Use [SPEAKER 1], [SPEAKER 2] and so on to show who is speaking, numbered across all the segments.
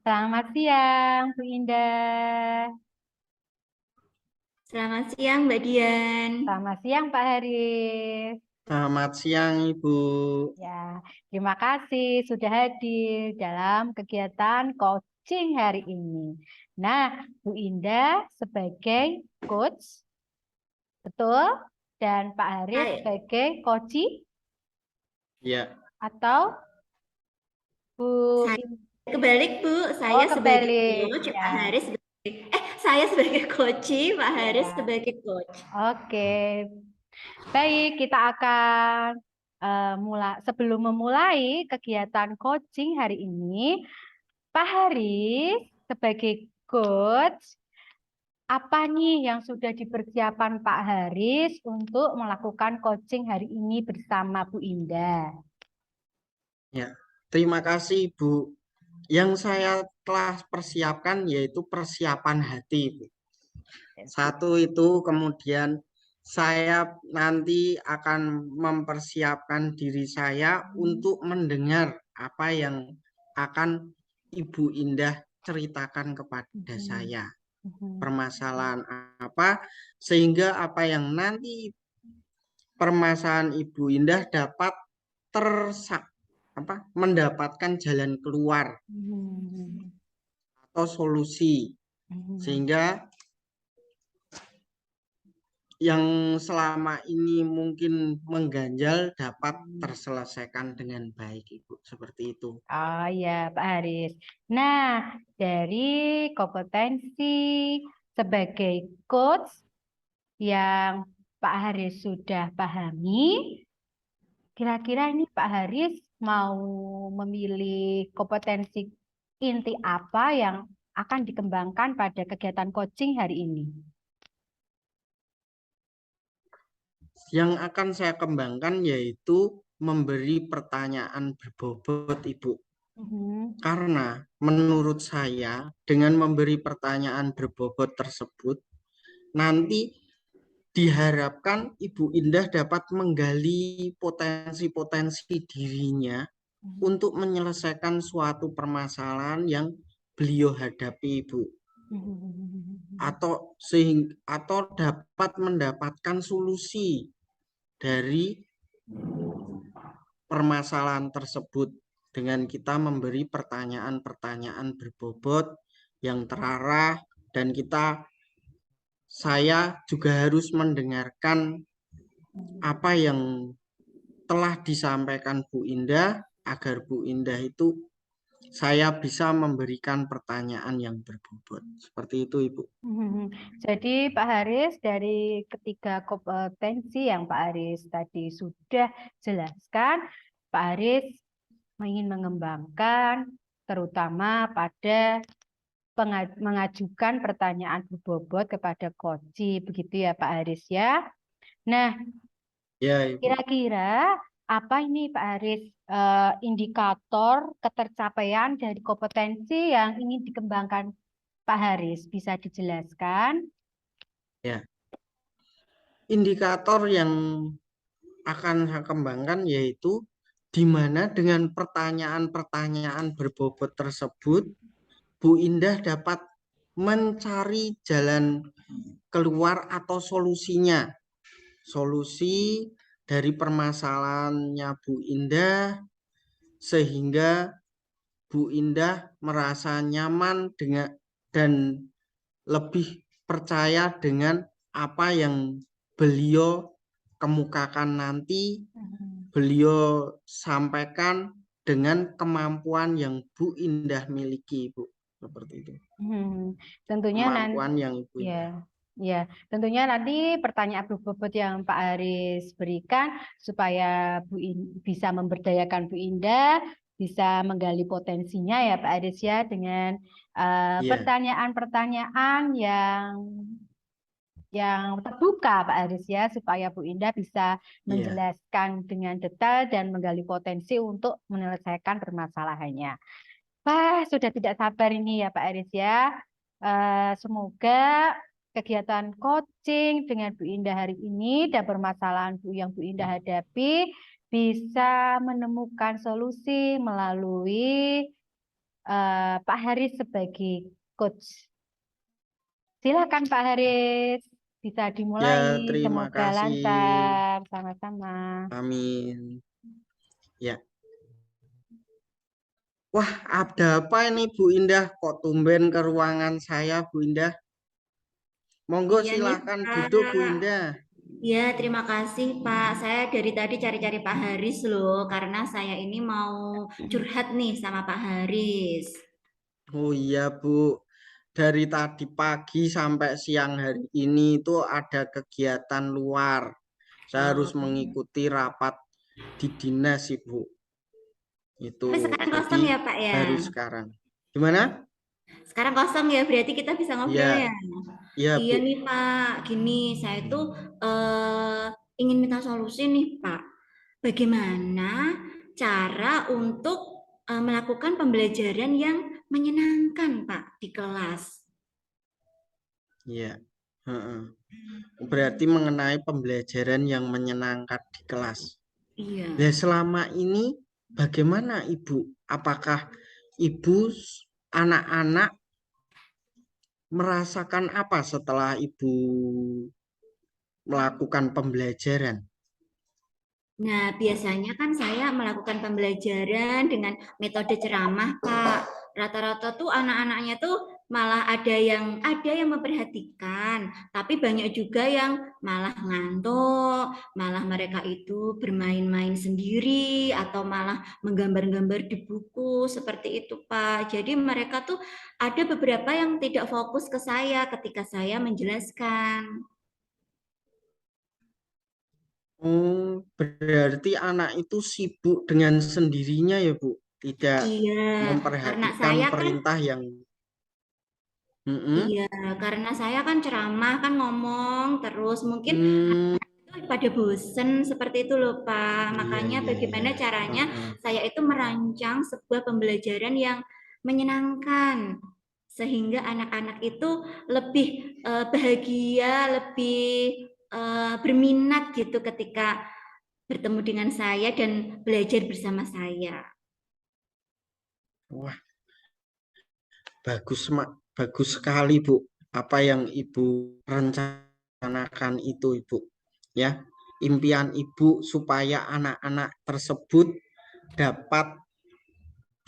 [SPEAKER 1] Selamat siang, Bu Indah.
[SPEAKER 2] Selamat siang, Mbak Dian.
[SPEAKER 1] Selamat siang, Pak Haris.
[SPEAKER 3] Selamat siang, Ibu.
[SPEAKER 1] Ya, terima kasih sudah hadir dalam kegiatan coaching hari ini. Nah, Bu Indah sebagai coach, betul? Dan Pak Haris
[SPEAKER 2] Hai.
[SPEAKER 1] sebagai coach
[SPEAKER 3] Ya,
[SPEAKER 1] atau Bu
[SPEAKER 2] Saya
[SPEAKER 1] In-
[SPEAKER 2] kebalik, Bu.
[SPEAKER 1] Oh,
[SPEAKER 2] Saya sebagai
[SPEAKER 1] kebalik.
[SPEAKER 2] coach, Pak
[SPEAKER 1] Ya,
[SPEAKER 2] Haris saya sebagai coach, Pak Haris
[SPEAKER 1] ya.
[SPEAKER 2] sebagai coach.
[SPEAKER 1] Oke. Baik, kita akan sebelum memulai kegiatan coaching hari ini, Pak Haris sebagai coach, apa nih yang sudah dipersiapkan Pak Haris untuk melakukan coaching hari ini bersama Bu Indah?
[SPEAKER 3] ya. Terima kasih, Ibu. Yang saya telah persiapkan yaitu persiapan hati, Ibu. Satu itu kemudian saya nanti akan mempersiapkan diri saya untuk mendengar apa yang akan Ibu Indah ceritakan kepada saya. Permasalahan apa sehingga apa yang nanti permasalahan Ibu Indah dapat mendapatkan jalan keluar atau solusi sehingga yang selama ini mungkin mengganjal dapat terselesaikan dengan baik, Ibu, seperti itu.
[SPEAKER 1] Oh ya, Pak Haris. Nah, dari kompetensi sebagai coach yang Pak Haris sudah pahami, kira-kira ini Pak Haris mau memilih kompetensi inti apa yang akan dikembangkan pada kegiatan coaching hari ini?
[SPEAKER 3] Yang akan saya kembangkan yaitu memberi pertanyaan berbobot, Ibu. Karena menurut saya dengan memberi pertanyaan berbobot tersebut nanti diharapkan Ibu Indah dapat menggali potensi-potensi dirinya untuk menyelesaikan suatu permasalahan yang beliau hadapi, Ibu. Atau dapat mendapatkan solusi dari permasalahan tersebut dengan kita memberi pertanyaan-pertanyaan berbobot yang terarah dan saya juga harus mendengarkan apa yang telah disampaikan Bu Indah agar Bu Indah itu saya bisa memberikan pertanyaan yang berbobot. Seperti itu, Ibu.
[SPEAKER 1] Jadi Pak Haris dari ketiga kompetensi yang Pak Haris tadi sudah jelaskan, Pak Haris ingin mengembangkan terutama pada mengajukan pertanyaan berbobot kepada coach, begitu ya Pak Haris ya. Nah,
[SPEAKER 3] Ya, Ibu.
[SPEAKER 1] kira-kira apa ini Pak Haris indikator ketercapaian dari kompetensi yang ingin dikembangkan Pak Haris? Bisa dijelaskan?
[SPEAKER 3] Ya. Indikator yang akan saya kembangkan yaitu di mana dengan pertanyaan-pertanyaan berbobot tersebut Bu Indah dapat mencari jalan keluar atau solusinya. Solusi dari permasalahannya Bu Indah sehingga Bu Indah merasa nyaman dengan dan lebih percaya dengan apa yang beliau kemukakan nanti, beliau sampaikan dengan kemampuan yang Bu Indah miliki, Bu. Seperti itu.
[SPEAKER 1] Tentunya nanti
[SPEAKER 3] Kemampuan yang Ibu
[SPEAKER 1] ya,
[SPEAKER 3] Indah.
[SPEAKER 1] ya, tentunya nanti pertanyaan berbobot yang Pak Haris berikan supaya bisa memberdayakan Bu Indah, bisa menggali potensinya ya Pak Haris ya dengan
[SPEAKER 3] Iya,
[SPEAKER 1] pertanyaan-pertanyaan yang terbuka Pak Haris ya supaya Bu Indah bisa
[SPEAKER 3] iya,
[SPEAKER 1] menjelaskan dengan detail dan menggali potensi untuk menyelesaikan permasalahannya. Wah, sudah tidak sabar ini ya Pak Aris ya. Semoga kegiatan coaching dengan Bu Indah hari ini dan permasalahan yang Bu Indah hadapi bisa menemukan solusi melalui Pak Haris sebagai coach. Silakan Pak Haris, bisa dimulai.
[SPEAKER 3] terima
[SPEAKER 1] Semoga
[SPEAKER 3] kasih.
[SPEAKER 1] lancar. Sama-sama.
[SPEAKER 3] Amin. Ya. Wah, ada apa ini Bu Indah? Kok tumben ke ruangan saya, Bu Indah? Monggo
[SPEAKER 2] Iya nih,
[SPEAKER 3] silahkan
[SPEAKER 2] Pak.
[SPEAKER 3] duduk, Bu Indah.
[SPEAKER 2] Ya, terima kasih Pak. Saya dari tadi cari-cari Pak Haris loh, karena saya ini mau curhat nih sama Pak Haris.
[SPEAKER 3] Oh iya, Bu. Dari tadi pagi sampai siang hari ini itu ada kegiatan luar. Saya harus
[SPEAKER 2] Oh,
[SPEAKER 3] mengikuti rapat di dinas, Ibu. Itu
[SPEAKER 2] tapi sekarang
[SPEAKER 3] jadi
[SPEAKER 2] kosong ya Pak ya?
[SPEAKER 3] baru sekarang. Gimana?
[SPEAKER 2] Sekarang kosong ya, berarti kita bisa ngobrol
[SPEAKER 3] Ya,
[SPEAKER 2] ya?
[SPEAKER 3] ya,
[SPEAKER 2] Iya
[SPEAKER 3] Bu.
[SPEAKER 2] nih Pak, gini saya tuh ingin minta solusi nih Pak. Bagaimana cara untuk melakukan pembelajaran yang menyenangkan Pak di kelas?
[SPEAKER 3] Ya. Heeh. Berarti mengenai pembelajaran yang menyenangkan di kelas.
[SPEAKER 2] Iya.
[SPEAKER 3] Nah, selama ini bagaimana Ibu? Apakah Ibu anak-anak merasakan apa setelah Ibu melakukan pembelajaran?
[SPEAKER 2] Nah, biasanya kan saya melakukan pembelajaran dengan metode ceramah, Pak. Rata-rata tuh anak-anaknya tuh malah ada yang memperhatikan, tapi banyak juga yang malah ngantuk, malah mereka itu bermain-main sendiri atau malah menggambar-gambar di buku seperti itu, Pak. Jadi mereka tuh ada beberapa yang tidak fokus ke saya ketika saya menjelaskan.
[SPEAKER 3] Oh, berarti anak itu sibuk dengan sendirinya ya, Bu. Tidak
[SPEAKER 2] Iya, karena
[SPEAKER 3] memperhatikan
[SPEAKER 2] saya kan
[SPEAKER 3] perintah yang Mm-mm.
[SPEAKER 2] Iya, karena saya kan ceramah kan ngomong terus mungkin
[SPEAKER 3] Hmm,
[SPEAKER 2] pada bosen seperti itu loh Pak.
[SPEAKER 3] iya,
[SPEAKER 2] Makanya
[SPEAKER 3] iya, iya.
[SPEAKER 2] bagaimana caranya
[SPEAKER 3] Heeh.
[SPEAKER 2] saya itu merancang sebuah pembelajaran yang menyenangkan sehingga anak-anak itu lebih bahagia, lebih berminat gitu ketika bertemu dengan saya dan belajar bersama saya.
[SPEAKER 3] Wah, bagus sekali, Bu. Apa yang Ibu rencanakan itu, Ibu. Ya, impian Ibu supaya anak-anak tersebut dapat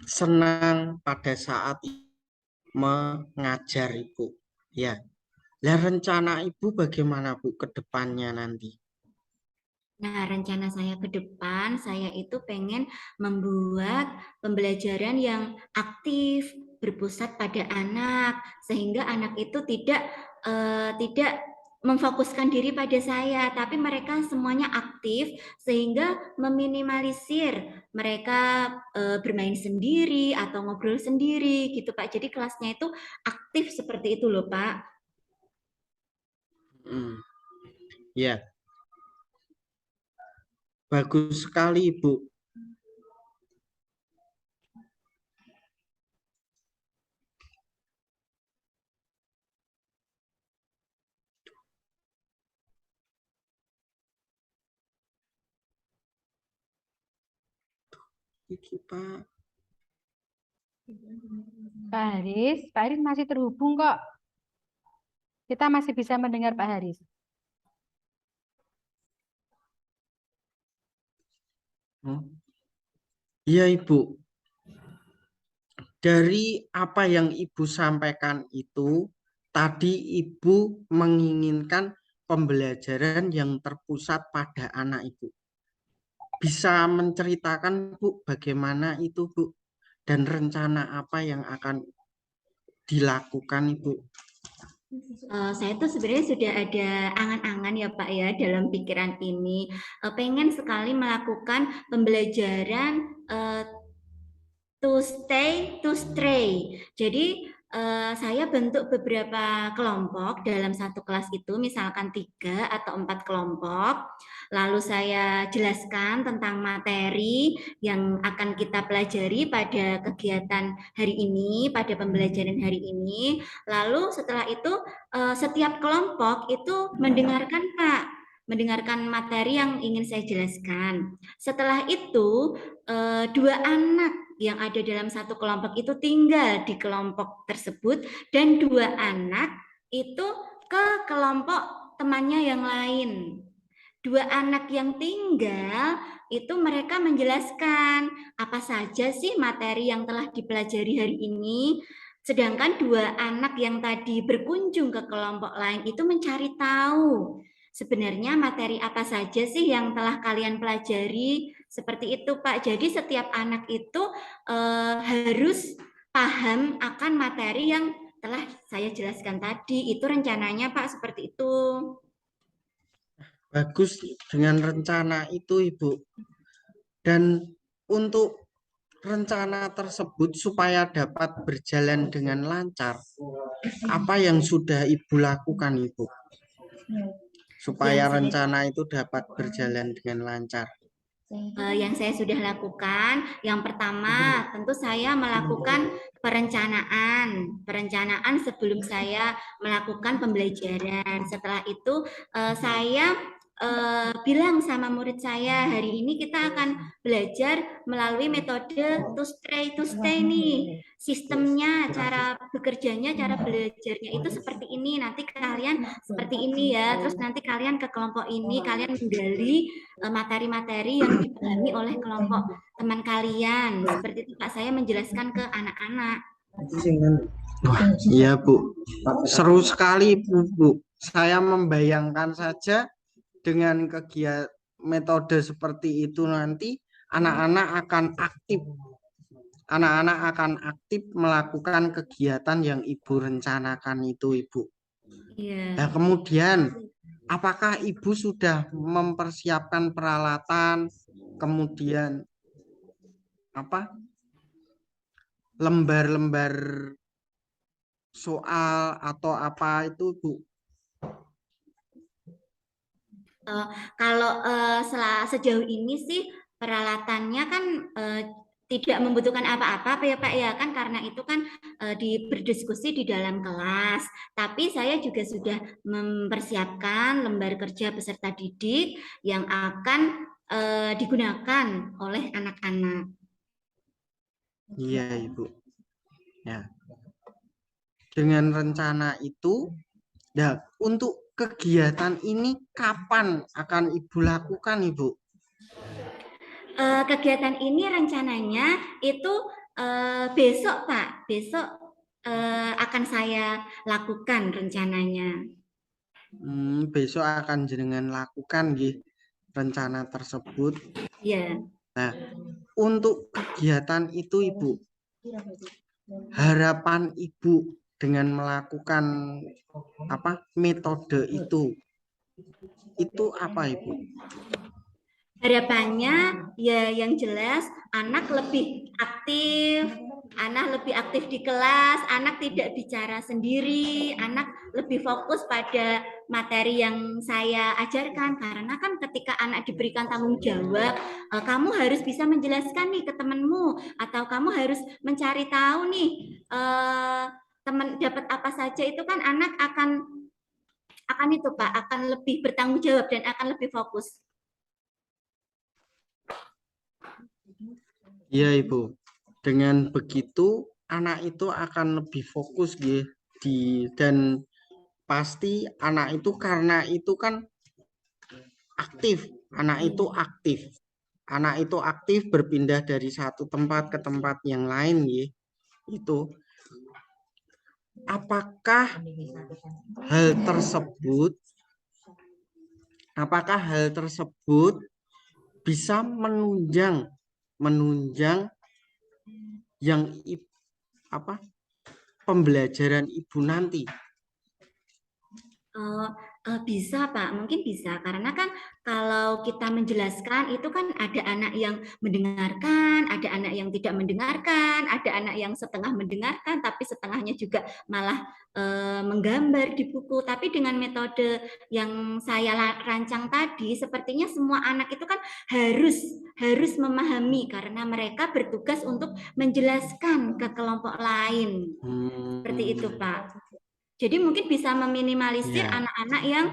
[SPEAKER 3] senang pada saat mengajar, Ibu. Ya. Lah rencana Ibu bagaimana, Bu, ke depannya nanti?
[SPEAKER 2] Nah, rencana saya ke depan, saya itu pengen membuat pembelajaran yang aktif, berpusat pada anak, sehingga anak itu tidak memfokuskan diri pada saya, tapi mereka semuanya aktif, sehingga meminimalisir mereka bermain sendiri atau ngobrol sendiri, gitu Pak. Jadi kelasnya itu aktif seperti itu loh Pak.
[SPEAKER 3] Hmm. Ya, bagus sekali, Ibu. Iki, Pak.
[SPEAKER 1] Pak Haris masih terhubung kok. Kita masih bisa mendengar Pak Haris.
[SPEAKER 3] Hmm. Iya, Ibu. Dari apa yang Ibu sampaikan itu, tadi Ibu menginginkan pembelajaran yang terpusat pada anak Ibu. Bisa menceritakan, Bu, bagaimana itu, Bu? Dan rencana apa yang akan dilakukan, Ibu?
[SPEAKER 2] Saya tuh sebenarnya sudah ada angan-angan ya Pak ya dalam pikiran ini. Pengen sekali melakukan pembelajaran to stay to stray. Jadi saya bentuk beberapa kelompok dalam satu kelas itu, misalkan 3 atau 4 kelompok. Lalu saya jelaskan tentang materi yang akan kita pelajari pada kegiatan hari ini, pada pembelajaran hari ini. Lalu setelah itu setiap kelompok itu mendengarkan Pak, mendengarkan materi yang ingin saya jelaskan. Setelah itu 2 anak yang ada dalam satu kelompok itu tinggal di kelompok tersebut dan 2 anak itu ke kelompok temannya yang lain. 2 anak yang tinggal itu mereka menjelaskan apa saja sih materi yang telah dipelajari hari ini. Sedangkan 2 anak yang tadi berkunjung ke kelompok lain itu mencari tahu sebenarnya materi apa saja sih yang telah kalian pelajari. Seperti itu, Pak. Jadi setiap anak itu harus paham akan materi yang telah saya jelaskan tadi. Itu rencananya, Pak, seperti itu.
[SPEAKER 3] Bagus dengan rencana itu, Ibu. Dan untuk rencana tersebut supaya dapat berjalan dengan lancar, apa yang sudah Ibu lakukan, Ibu? Supaya rencana itu dapat berjalan dengan lancar.
[SPEAKER 2] Yang saya sudah lakukan, yang pertama tentu saya melakukan perencanaan sebelum saya melakukan pembelajaran. Setelah itu saya bilang sama murid saya, hari ini kita akan belajar melalui metode to stay nih. Sistemnya, cara bekerjanya, cara belajarnya itu seperti ini. Nanti kalian seperti ini ya. Terus nanti kalian ke kelompok ini, kalian menggali materi-materi yang dipahami oleh kelompok teman kalian. Seperti itu Pak, saya menjelaskan ke anak-anak.
[SPEAKER 3] Wah, iya Bu. Seru sekali Bu. Saya membayangkan saja dengan kegiatan metode seperti itu nanti anak-anak akan aktif. Anak-anak akan aktif melakukan kegiatan yang Ibu rencanakan itu, Ibu.
[SPEAKER 2] Iya.
[SPEAKER 3] Nah, kemudian apakah Ibu sudah mempersiapkan peralatan, kemudian lembar-lembar soal atau apa itu, Bu?
[SPEAKER 2] Kalau sejauh ini sih peralatannya kan tidak membutuhkan apa-apa ya Pak ya, kan karena itu kan berdiskusi di dalam kelas. Tapi saya juga sudah mempersiapkan lembar kerja peserta didik yang akan digunakan oleh anak-anak.
[SPEAKER 3] Iya, Ibu. Ya. Dengan rencana itu, ya, untuk kegiatan ini kapan akan Ibu lakukan, Ibu?
[SPEAKER 2] Kegiatan ini rencananya itu besok, Pak. Besok akan saya lakukan rencananya.
[SPEAKER 3] Besok akan jenengan lakukan, nggih, rencana tersebut.
[SPEAKER 2] Iya.
[SPEAKER 3] Nah, untuk kegiatan itu, Ibu, harapan Ibu dengan melakukan metode itu apa, Ibu?
[SPEAKER 2] Harapannya ya yang jelas anak lebih aktif, di kelas, anak tidak bicara sendiri, anak lebih fokus pada materi yang saya ajarkan. Karena kan ketika anak diberikan tanggung jawab, kamu harus bisa menjelaskan nih ke temanmu, atau kamu harus mencari tahu nih teman dapat apa saja, itu kan anak akan itu Pak, akan lebih bertanggung jawab dan akan lebih fokus.
[SPEAKER 3] Iya, Ibu. Dengan begitu anak itu akan lebih fokus, dan pasti anak itu karena itu kan aktif. Anak itu aktif berpindah dari satu tempat ke tempat yang lain, itu. Apakah hal tersebut bisa menunjang yang pembelajaran Ibu nanti?
[SPEAKER 2] Bisa Pak, mungkin bisa, karena kan kalau kita menjelaskan itu kan ada anak yang mendengarkan, ada anak yang tidak mendengarkan, ada anak yang setengah mendengarkan tapi setengahnya juga malah menggambar di buku. Tapi dengan metode yang saya rancang tadi, sepertinya semua anak itu kan harus memahami karena mereka bertugas untuk menjelaskan ke kelompok lain. Seperti itu Pak. Jadi mungkin bisa meminimalisir anak-anak yang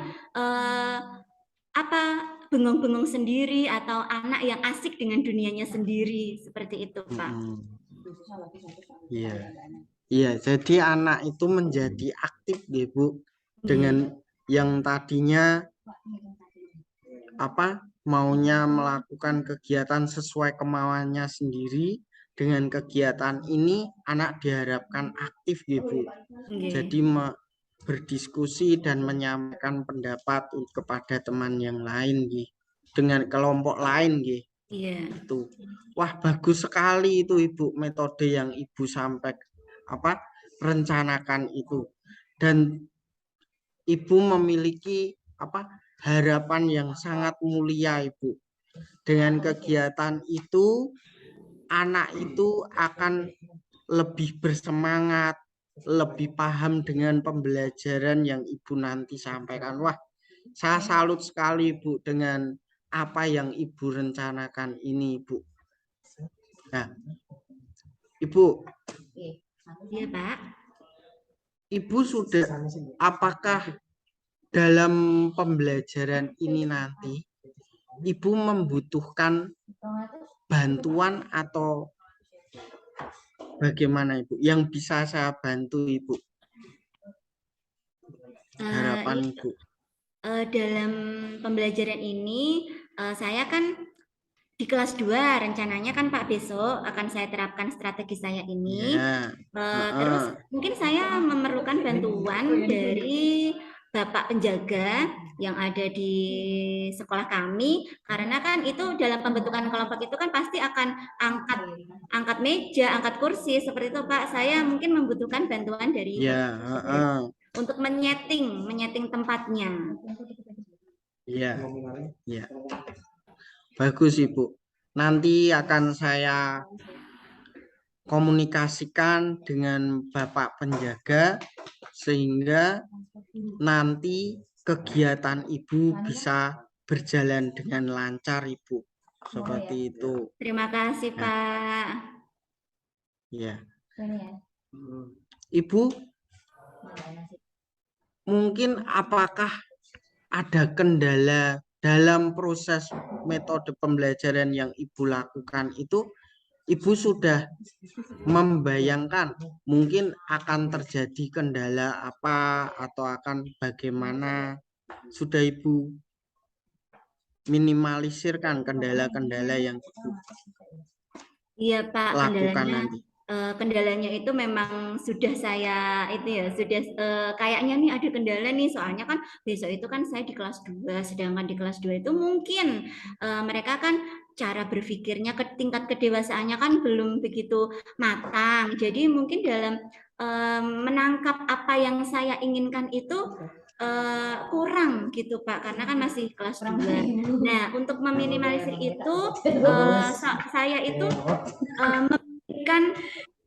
[SPEAKER 2] bengong-bengong sendiri atau anak yang asik dengan dunianya sendiri, seperti itu Pak.
[SPEAKER 3] Iya. Iya, jadi anak itu menjadi aktif ya, Bu. Dengan yang tadinya maunya melakukan kegiatan sesuai kemauannya sendiri, dengan kegiatan ini anak diharapkan aktif ya, Bu. Jadi berdiskusi dan menyampaikan pendapat kepada teman yang lain dengan kelompok lain
[SPEAKER 2] Iya.
[SPEAKER 3] itu. Wah, bagus sekali itu Ibu, metode yang Ibu rencanakan itu. Dan Ibu memiliki harapan yang sangat mulia, Ibu. Dengan kegiatan itu anak itu akan lebih bersemangat, lebih paham dengan pembelajaran yang Ibu nanti sampaikan. Wah, saya salut sekali, Bu, dengan apa yang Ibu rencanakan ini, Bu. Nah, Ibu.
[SPEAKER 2] Iya, Pak.
[SPEAKER 3] Ibu sudah, apakah dalam pembelajaran ini nanti Ibu membutuhkan bantuan atau bagaimana, Ibu? Yang bisa saya bantu, Ibu? Harapan Ibu.
[SPEAKER 2] Dalam pembelajaran ini saya kan di kelas 2 rencananya kan Pak besok akan saya terapkan strategi saya ini. Terus mungkin saya memerlukan bantuan dari Bapak penjaga yang ada di sekolah kami, karena kan itu dalam pembentukan kelompok itu kan pasti akan angkat meja, angkat kursi seperti itu Pak. Saya mungkin membutuhkan bantuan dari untuk menyeting tempatnya.
[SPEAKER 3] Iya, iya. Bagus Ibu. Nanti akan saya komunikasikan dengan Bapak penjaga sehingga nanti kegiatan Ibu bisa berjalan dengan lancar, Ibu. Seperti itu.
[SPEAKER 2] Terima kasih, Pak.
[SPEAKER 3] Ya. Ibu, mungkin apakah ada kendala dalam proses metode pembelajaran yang Ibu lakukan itu? Ibu sudah membayangkan mungkin akan terjadi kendala apa atau akan bagaimana? Sudah Ibu minimalisirkan kendala-kendala yang Ibu lakukan nanti?
[SPEAKER 2] Kendalanya itu memang sudah saya kayaknya nih ada kendala nih, soalnya kan besok itu kan saya di kelas 2, sedangkan di kelas 2 itu mungkin mereka kan cara berpikirnya tingkat kedewasaannya kan belum begitu matang, jadi mungkin dalam menangkap apa yang saya inginkan itu kurang gitu Pak, karena kan masih kelas 2. Nah, untuk meminimalisir itu saya itu memberikan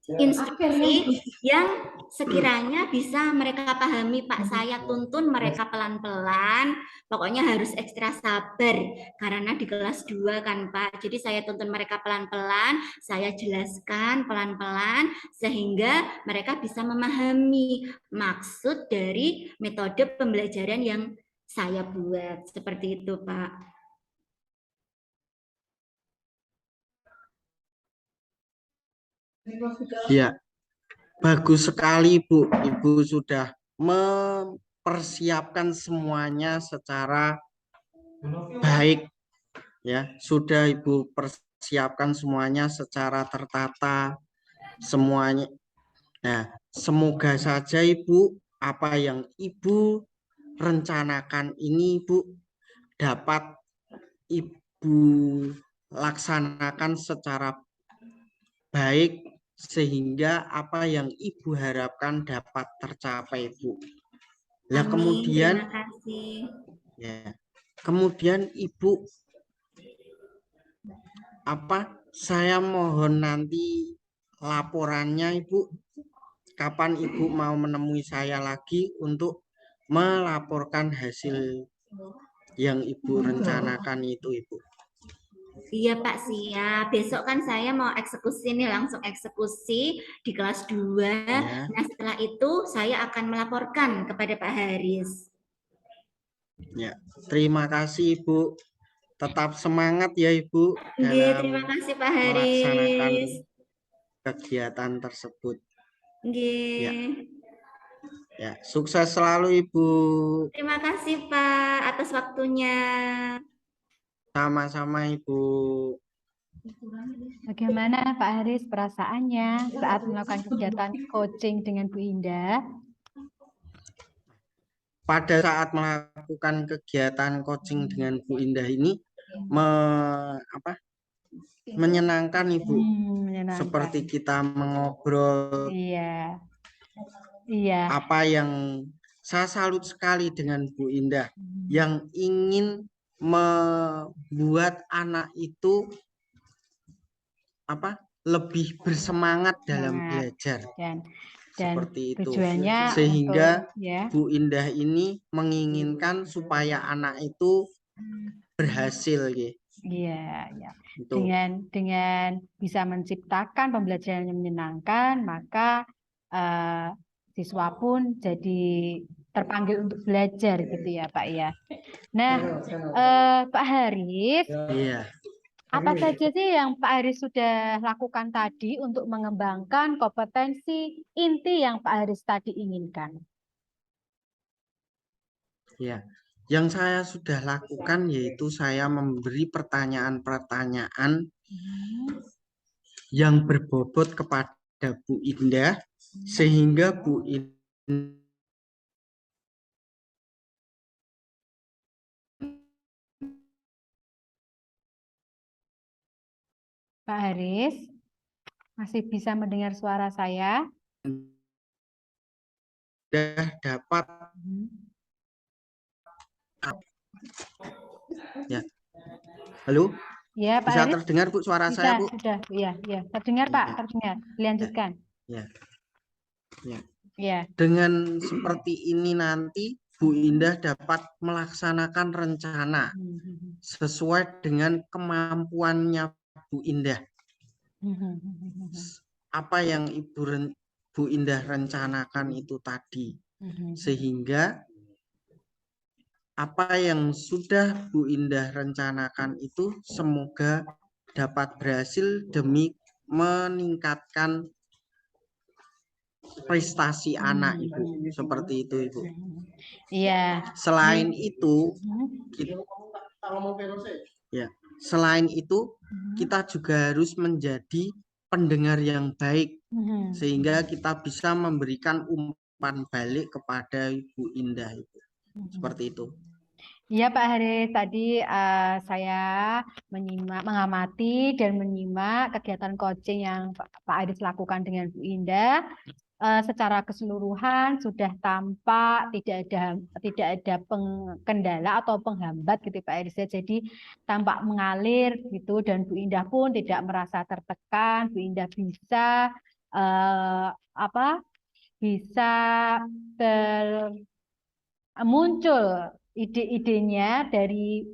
[SPEAKER 2] instruksi yang sekiranya bisa mereka pahami Pak. Saya tuntun mereka pelan-pelan, pokoknya harus ekstra sabar karena di kelas 2 kan Pak. Jadi saya tuntun mereka pelan-pelan, saya jelaskan pelan-pelan sehingga mereka bisa memahami maksud dari metode pembelajaran yang saya buat. Seperti itu Pak.
[SPEAKER 3] Ya, bagus sekali Bu. Ibu sudah mempersiapkan semuanya secara baik. Ya, sudah Ibu persiapkan semuanya secara tertata, semuanya. Nah, semoga saja Ibu, apa yang Ibu rencanakan ini Ibu dapat Ibu laksanakan secara baik sehingga apa yang Ibu harapkan dapat tercapai, Bu. Nah, kemudian
[SPEAKER 2] terima kasih.
[SPEAKER 3] Ya. Kemudian Ibu saya mohon nanti laporannya Ibu. Kapan Ibu mau menemui saya lagi untuk melaporkan hasil yang Ibu rencanakan itu, Ibu?
[SPEAKER 2] Iya Pak, siap. Besok kan saya mau eksekusi nih, langsung eksekusi di kelas 2. Ya. Nah setelah itu saya akan melaporkan kepada Pak Haris.
[SPEAKER 3] Ya, terima kasih Ibu. Tetap semangat ya Ibu.
[SPEAKER 2] Terima kasih Pak Haris.
[SPEAKER 3] kegiatan tersebut.
[SPEAKER 2] Nggih.
[SPEAKER 3] Ya, sukses selalu Ibu.
[SPEAKER 2] Terima kasih Pak atas waktunya.
[SPEAKER 3] Sama-sama Ibu.
[SPEAKER 1] Bagaimana Pak Haris perasaannya saat melakukan kegiatan coaching dengan Bu Indah?
[SPEAKER 3] Pada saat melakukan kegiatan coaching dengan Bu Indah ini menyenangkan Ibu.
[SPEAKER 1] Menyenangkan.
[SPEAKER 3] Seperti kita mengobrol.
[SPEAKER 1] Iya. Iya.
[SPEAKER 3] Apa yang saya salut sekali dengan Bu Indah yang ingin membuat anak itu lebih bersemangat dalam belajar.
[SPEAKER 1] Dan
[SPEAKER 3] Seperti itu.
[SPEAKER 1] tujuannya
[SPEAKER 3] Sehingga
[SPEAKER 1] untuk, ya.
[SPEAKER 3] Bu Indah ini menginginkan supaya anak itu berhasil,
[SPEAKER 1] Iya, ya. Dengan bisa menciptakan pembelajaran yang menyenangkan, maka siswa pun jadi terpanggil untuk belajar gitu ya, Pak ya. Nah, Pak Haris,
[SPEAKER 3] Iya.
[SPEAKER 1] apa saja sih yang Pak Haris sudah lakukan tadi untuk mengembangkan kompetensi inti yang Pak Haris tadi inginkan?
[SPEAKER 3] Ya, yang saya sudah lakukan yaitu saya memberi pertanyaan-pertanyaan yang berbobot kepada Bu Indah, sehingga Bu Indah
[SPEAKER 1] Pak Haris, masih bisa mendengar suara saya?
[SPEAKER 3] dapat ya. Halo?
[SPEAKER 1] Ya, Pak
[SPEAKER 3] Bisa
[SPEAKER 1] Haris?
[SPEAKER 3] terdengar Bu suara
[SPEAKER 1] Bisa,
[SPEAKER 3] saya, Bu?
[SPEAKER 1] sudah. Iya, ya. Terdengar, Pak,
[SPEAKER 3] Ya.
[SPEAKER 1] terdengar. Dilanjutkan.
[SPEAKER 3] Ya. Ya.
[SPEAKER 1] Ya.
[SPEAKER 3] Dengan seperti ini nanti Bu Indah dapat melaksanakan rencana sesuai dengan kemampuannya Bu Indah. Apa yang Bu Indah rencanakan itu tadi. Sehingga apa yang sudah Bu Indah rencanakan itu semoga dapat berhasil demi meningkatkan prestasi anak Ibu. Seperti itu Ibu.
[SPEAKER 1] Iya.
[SPEAKER 3] Selain itu, selain itu kita juga harus menjadi pendengar yang baik sehingga kita bisa memberikan umpan balik kepada Ibu Indah itu. Seperti itu.
[SPEAKER 1] Iya Pak Haris, tadi saya mengamati dan menyimak kegiatan coaching yang Pak Haris lakukan dengan Bu Indah. Secara keseluruhan sudah tampak tidak ada kendala atau penghambat gitu Pak Haris. Jadi tampak mengalir gitu dan Bu Indah pun tidak merasa tertekan. Bu Indah bisa bisa muncul ide-idenya dari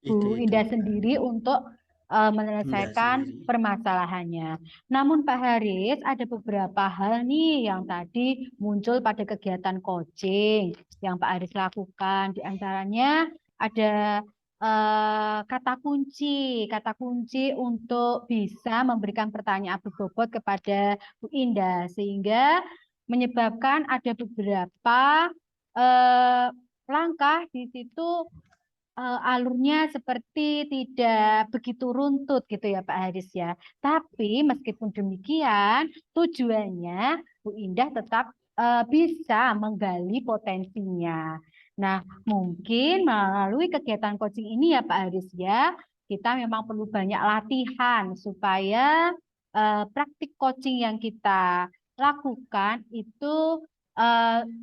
[SPEAKER 1] Bu Indah sendiri untuk menyelesaikan permasalahannya. Namun Pak Haris, ada beberapa hal nih yang tadi muncul pada kegiatan coaching yang Pak Haris lakukan. Di antaranya ada kata kunci untuk bisa memberikan pertanyaan berbobot kepada Bu Indah sehingga menyebabkan ada beberapa langkah di situ alurnya seperti tidak begitu runtut gitu ya Pak Haris ya. Tapi meskipun demikian tujuannya Bu Indah tetap bisa menggali potensinya. Nah, mungkin melalui kegiatan coaching ini ya Pak Haris ya, kita memang perlu banyak latihan supaya praktik coaching yang kita lakukan itu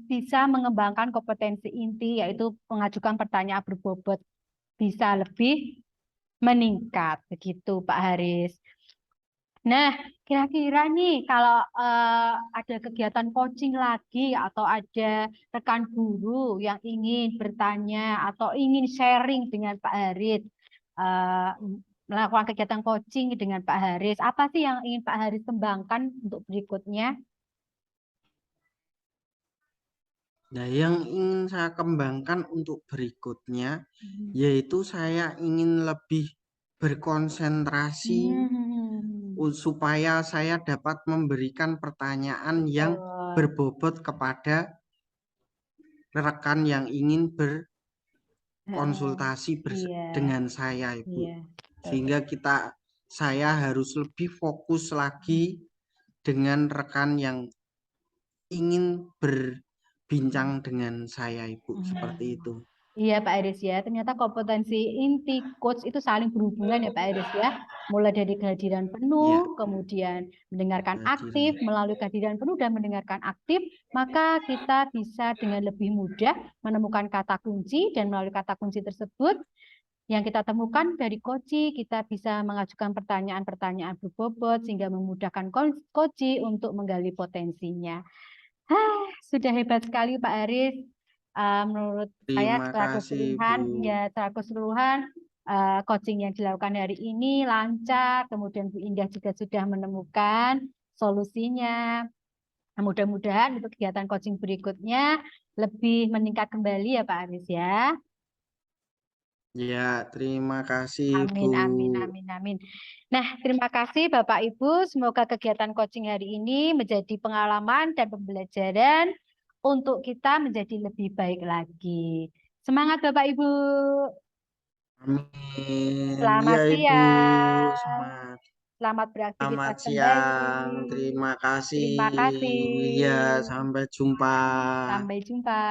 [SPEAKER 1] bisa mengembangkan kompetensi inti yaitu mengajukan pertanyaan berbobot bisa lebih meningkat begitu Pak Haris. Nah, kira-kira nih kalau ada kegiatan coaching lagi atau ada rekan guru yang ingin bertanya atau ingin sharing dengan Pak Haris melakukan kegiatan coaching dengan Pak Haris, apa sih yang ingin Pak Haris kembangkan untuk berikutnya?
[SPEAKER 3] Nah, yang ingin saya kembangkan untuk berikutnya, yaitu saya ingin lebih berkonsentrasi supaya saya dapat memberikan pertanyaan yang
[SPEAKER 1] Betul.
[SPEAKER 3] berbobot kepada rekan yang ingin
[SPEAKER 1] Heeh.
[SPEAKER 3] berkonsultasi
[SPEAKER 1] Iya,
[SPEAKER 3] dengan saya, Ibu.
[SPEAKER 1] iya. Betul.
[SPEAKER 3] Sehingga saya harus lebih fokus lagi dengan rekan yang ingin berbincang dengan saya, Ibu. Seperti itu.
[SPEAKER 1] Iya Pak Aris ya, ternyata kompetensi inti coach itu saling berhubungan ya Pak Aris ya. Mulai dari kehadiran
[SPEAKER 3] Iya,
[SPEAKER 1] penuh, kemudian mendengarkan aktif,
[SPEAKER 3] kehadiran.
[SPEAKER 1] melalui kehadiran penuh dan mendengarkan aktif, maka kita bisa dengan lebih mudah menemukan kata kunci dan melalui kata kunci tersebut yang kita temukan dari coach, kita bisa mengajukan pertanyaan-pertanyaan berbobot sehingga memudahkan coach untuk menggali potensinya. Sudah hebat sekali Pak Aris. Menurut saya
[SPEAKER 3] Terima
[SPEAKER 1] secara
[SPEAKER 3] kasih,
[SPEAKER 1] keseluruhan,
[SPEAKER 3] Bu.
[SPEAKER 1] ya secara keseluruhan coaching yang dilakukan hari ini lancar. Kemudian Bu Indah juga sudah menemukan solusinya. Nah, mudah-mudahan untuk kegiatan coaching berikutnya lebih meningkat kembali ya Pak Aris ya.
[SPEAKER 3] Ya, terima kasih,
[SPEAKER 1] Amin,
[SPEAKER 3] Bu.
[SPEAKER 1] amin, amin, amin. Nah, terima kasih Bapak Ibu. Semoga kegiatan coaching hari ini menjadi pengalaman dan pembelajaran untuk kita menjadi lebih baik lagi. Semangat Bapak Ibu.
[SPEAKER 3] Amin.
[SPEAKER 1] Selamat
[SPEAKER 3] Iya, Ibu.
[SPEAKER 1] siang.
[SPEAKER 3] Semangat.
[SPEAKER 1] Selamat
[SPEAKER 3] Selamat
[SPEAKER 1] beraktivitas kembali.
[SPEAKER 3] siang. Terima kasih.
[SPEAKER 1] Terima kasih.
[SPEAKER 3] Ya, sampai jumpa.
[SPEAKER 1] Sampai jumpa.